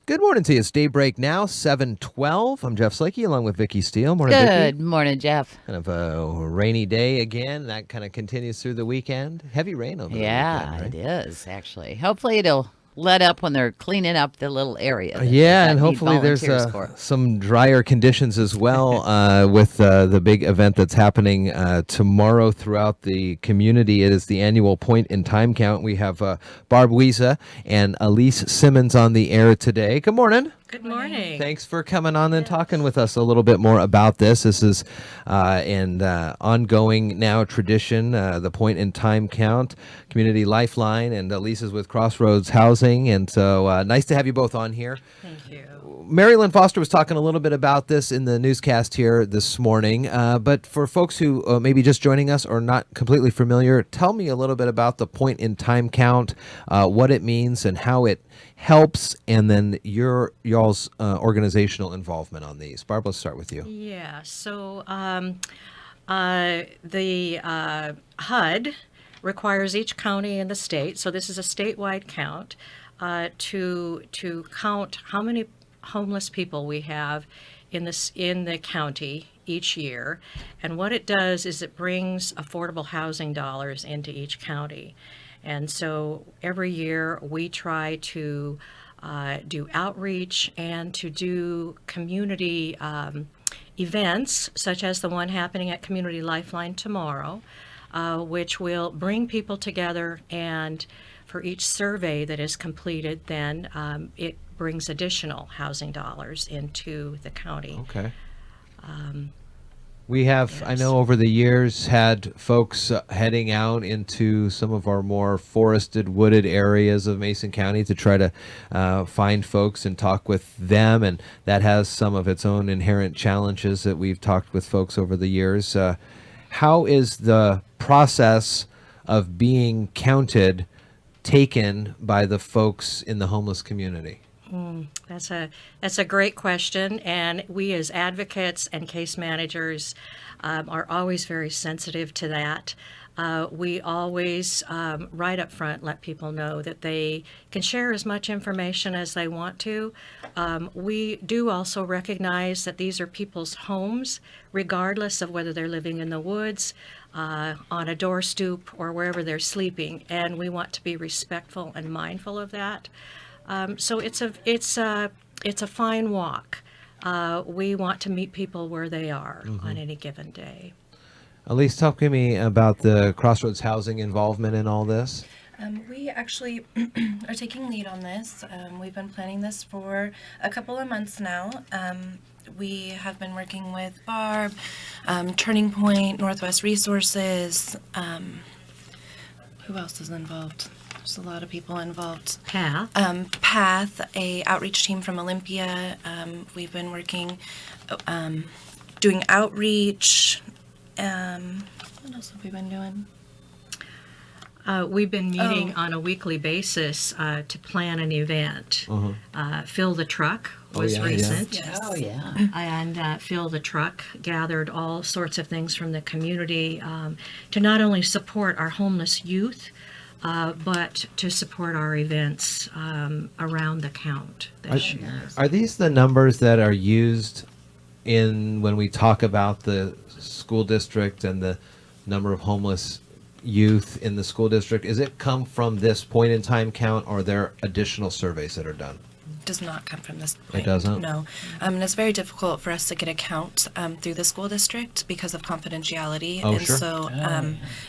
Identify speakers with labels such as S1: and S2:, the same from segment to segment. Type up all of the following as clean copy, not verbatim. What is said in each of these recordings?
S1: Good morning to you. It's daybreak now, 7:12. I'm Jeff Slakey along with Vicki Steele. Morning, Vicki.
S2: Good morning, Jeff.
S1: Kind of a rainy day again. That kind of continues through the weekend. Heavy rain over the weekend,
S2: Yeah,
S1: right?
S2: it is, actually. Hopefully it'll let up when they're cleaning up the little area. that
S1: Yeah,
S2: they
S1: and
S2: need
S1: hopefully there's
S2: volunteers for.
S1: some drier conditions as well with the big event that's happening tomorrow throughout the community. It is the annual Point in Time Count. We have Barb Weza and Alyse Simmons on the air today. Good morning.
S3: Good morning.
S1: Thanks for coming on and talking with us a little bit more about this. This is an ongoing now tradition, the Point in Time Count, Community Lifeline, and Alyse is with Crossroads Housing. And so nice to have you both on here.
S3: Thank you.
S1: Mary Lynn Foster was talking a little bit about this in the newscast here this morning. But for folks who maybe just joining us or not completely familiar, tell me a little bit about the Point in Time Count, what it means and how it helps, and then y'all's organizational involvement on these. Barb, let's start with you.
S3: Yeah, so the HUD requires each county in the state, so this is a statewide count, to count how many homeless people we have in the county each year. And what it does is it brings affordable housing dollars into each county. And so every year we try to do outreach and to do community events, such as the one happening at Community Lifeline tomorrow, which will bring people together, and for each survey that is completed, then it brings additional housing dollars into the county.
S1: Okay. We have, I know over the years, had folks heading out into some of our more forested, wooded areas of Mason County to try to find folks and talk with them. And that has some of its own inherent challenges that we've talked with folks over the years. How is the process of being counted taken by the folks in the homeless community?
S3: That's a great question, and we as advocates and case managers are always very sensitive to that. We always, right up front, let people know that they can share as much information as they want to. We do also recognize that these are people's homes, regardless of whether they're living in the woods, on a door stoop, or wherever they're sleeping, and we want to be respectful and mindful of that. So it's a fine walk. We want to meet people where they are on any given day.
S1: Alyse, talk to me about the Crossroads Housing involvement in all this.
S4: We actually are taking lead on this. We've been planning this for a couple of months now. We have been working with Barb, Turning Point, Northwest Resources. Who else is involved? There's a lot of people involved. Path, a outreach team from Olympia. We've been working, doing outreach. What else have we been doing?
S3: We've been meeting on a weekly basis to plan an event. Fill the Truck was recent.
S4: Yes.
S2: Oh, yeah.
S3: And Fill the Truck gathered all sorts of things from the community to not only support our homeless youth, but to support our events around the count this year.
S1: Are these the numbers that are used when we talk about the school district and the number of homeless youth in the school district? Is it come from this point in time count, or are there additional surveys that are done?
S4: Does not come from this point.
S1: It doesn't?
S4: No. And it's very difficult for us to get a count through the school district because of confidentiality.
S1: Oh,
S4: and
S1: sure.
S4: so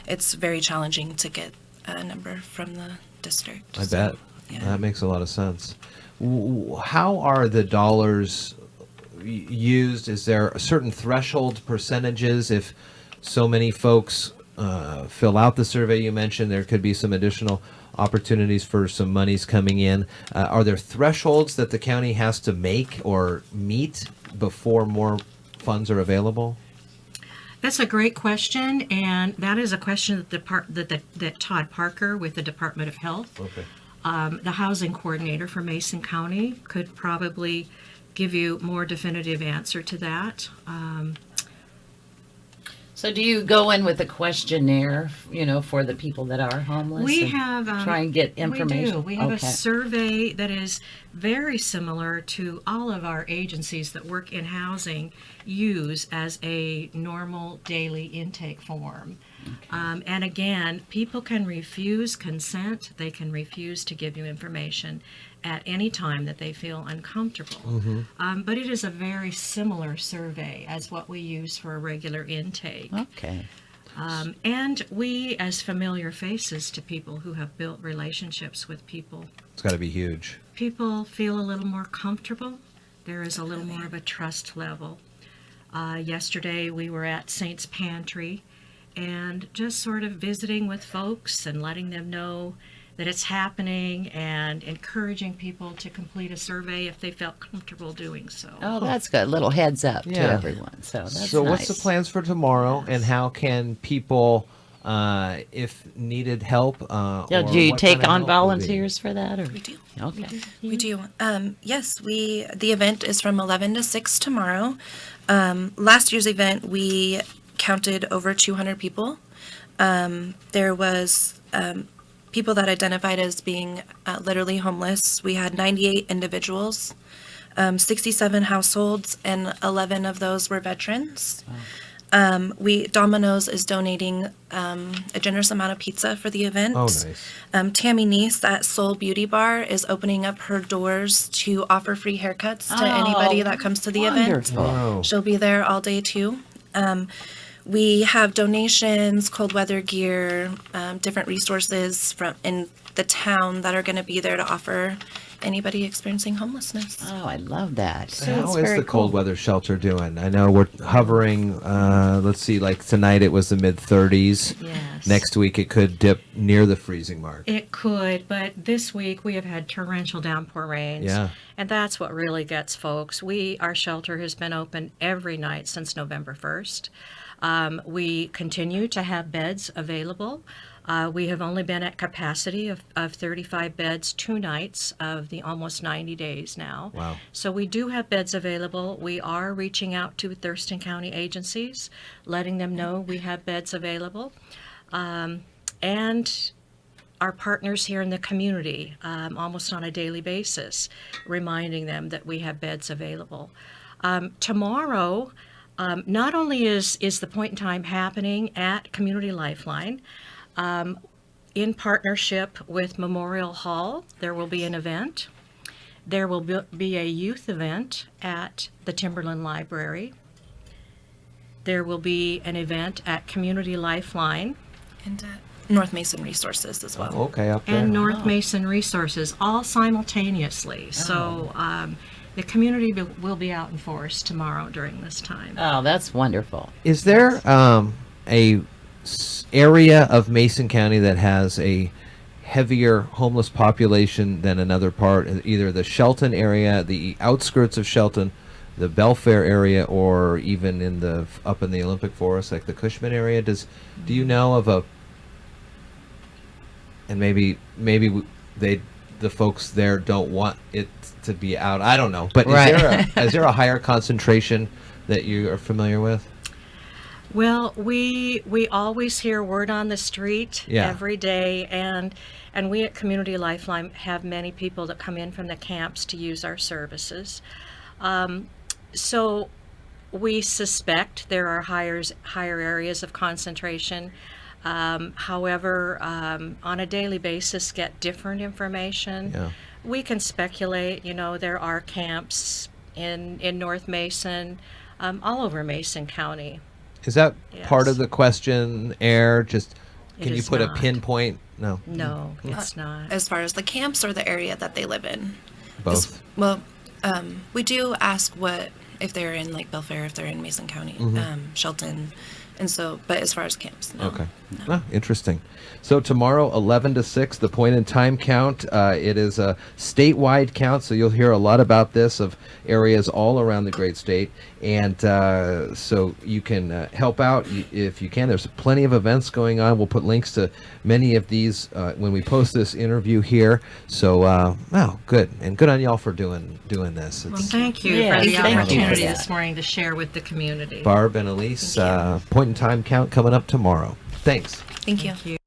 S4: it's very challenging to get a number from the district.
S1: I
S4: So,
S1: bet.
S4: yeah.
S1: That makes a lot of sense. How are the dollars used? Is there a certain threshold percentages? If so many folks fill out the survey you mentioned, there could be some additional opportunities for some monies coming in. Are there thresholds that the county has to make or meet before more funds are available?
S3: That's a great question, and that is a question that Todd Parker with the Department of Health, the housing coordinator for Mason County, could probably give you more definitive answer to that.
S2: So do you go in with a questionnaire, for the people that are homeless?
S3: We
S2: and
S3: have
S2: try and get information.
S3: We do. We have a
S2: Okay.
S3: survey that is very similar to all of our agencies that work in housing use as a normal daily intake form. And again, people can refuse consent. They can refuse to give you information at any time that they feel uncomfortable. But it is a very similar survey as what we use for a regular intake.
S2: Okay.
S3: And we, as familiar faces to people who have built relationships with people,
S1: It's got to be huge.
S3: people feel a little more comfortable. There is a little more of a trust level. Yesterday we were at Saint's Pantry and just sort of visiting with folks and letting them know that it's happening and encouraging people to complete a survey if they felt comfortable doing so.
S2: Oh, that's good. A little heads up to
S1: Yeah.
S2: everyone. So that's
S1: So
S2: nice.
S1: what's the plans for tomorrow, and how can people, if needed help,
S2: Yeah,
S1: or
S2: do you
S1: what
S2: take
S1: kind of
S2: on
S1: help would be-
S2: volunteers for that? Or?
S4: We do.
S2: Okay.
S4: We do. Yes, the event is from 11 to 6 tomorrow. Last year's event, we counted over 200 people. There was people that identified as being literally homeless. We had 98 individuals, 67 households, and 11 of those were veterans. Domino's is donating a generous amount of pizza for the event.
S1: Oh, nice.
S4: Tammy Neese at Soul Beauty Bar is opening up her doors to offer free haircuts to anybody that comes to the event.
S2: Wonderful.
S1: Wow.
S4: She'll be there all day too. We have donations, cold weather gear, different resources from in the town that are going to be there to offer anybody experiencing homelessness.
S2: Oh, I love that.
S1: How is the cold weather shelter doing? I know we're hovering, let's see, like tonight it was the mid-30s.
S3: Yes.
S1: Next week it could dip near the freezing mark.
S3: It could, but this week we have had torrential downpour rains.
S1: Yeah.
S3: And that's what really gets folks. Our shelter has been open every night since November 1st. We continue to have beds available. We have only been at capacity of 35 beds 2 nights of the almost 90 days now.
S1: Wow.
S3: So we do have beds available. We are reaching out to Thurston County agencies, letting them know we have beds available. And our partners here in the community, almost on a daily basis, reminding them that we have beds available. Tomorrow, not only is the point in time happening at Community Lifeline, in partnership with Memorial Hall, there will be an event. There will be a youth event at the Timberland Library. There will be an event at Community Lifeline
S4: And North Mason Resources as well.
S1: Okay, up there.
S3: and North Mason Resources, all simultaneously. So the community will be out in force tomorrow during this time.
S2: Oh, that's wonderful.
S1: Is there a area of Mason County that has a heavier homeless population than another part? Either the Shelton area, the outskirts of Shelton, the Belfair area, or even up in the Olympic Forest, like the Cushman area? Do you know of a? And maybe the folks there don't want it to be out. I don't know, but
S2: Right.
S1: is there a higher concentration that you are familiar with?
S3: Well, we always hear word on the street
S1: Yeah.
S3: every day, and we at Community Lifeline have many people that come in from the camps to use our services. So we suspect there are higher areas of concentration. However, on a daily basis, get different information.
S1: Yeah.
S3: We can speculate. There are camps in North Mason, all over Mason County.
S1: Is that part
S3: Yes.
S1: of the questionnaire? Just
S3: It
S1: can you
S3: is
S1: put a
S3: not.
S1: pinpoint? No,
S3: No, it's not.
S4: As far as the camps or the area that they live in?
S1: both.
S4: Well, we do ask if they're in like Belfair, if they're in Mason County, Shelton, and so. But as far as camps, no.
S1: Okay.
S4: No.
S1: Ah, interesting. So tomorrow, 11 to 6, the point in time count. It is a statewide count, so you'll hear a lot about this of areas all around the great state. And so you can help out if you can. There's plenty of events going on. We'll put links to many of these when we post this interview here. So, wow, good. And good on y'all for doing this.
S3: Well,
S1: It's
S3: thank you
S2: Yeah,
S3: for the
S2: thank you for
S3: opportunity
S2: that.
S3: this morning to share with the community.
S1: Barb and Alyse, point time count coming up tomorrow. Thanks.
S4: Thank you.
S3: Thank you.